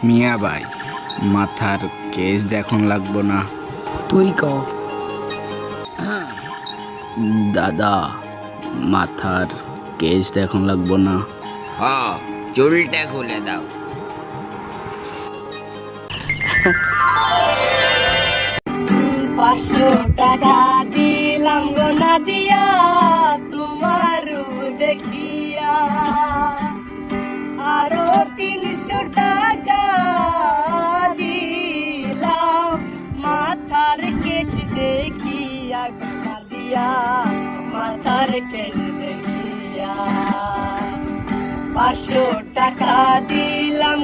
মিয়া ভাই, মাথার কেস দেখুন লাগবো না? তুই ক। দাদা, মাথার কেস দেখুন লাগবো না? হ, চুলটা খুলে দাও। 500 টাকা দিলাম গো না দিয়া তোমার দেখিয়া, আরো 300 টাকা দিলাম মাথার কেশ দেখিয়া গো না দিয়া, মাথার কেশ দেখিয়া। 500 টাকা দিলাম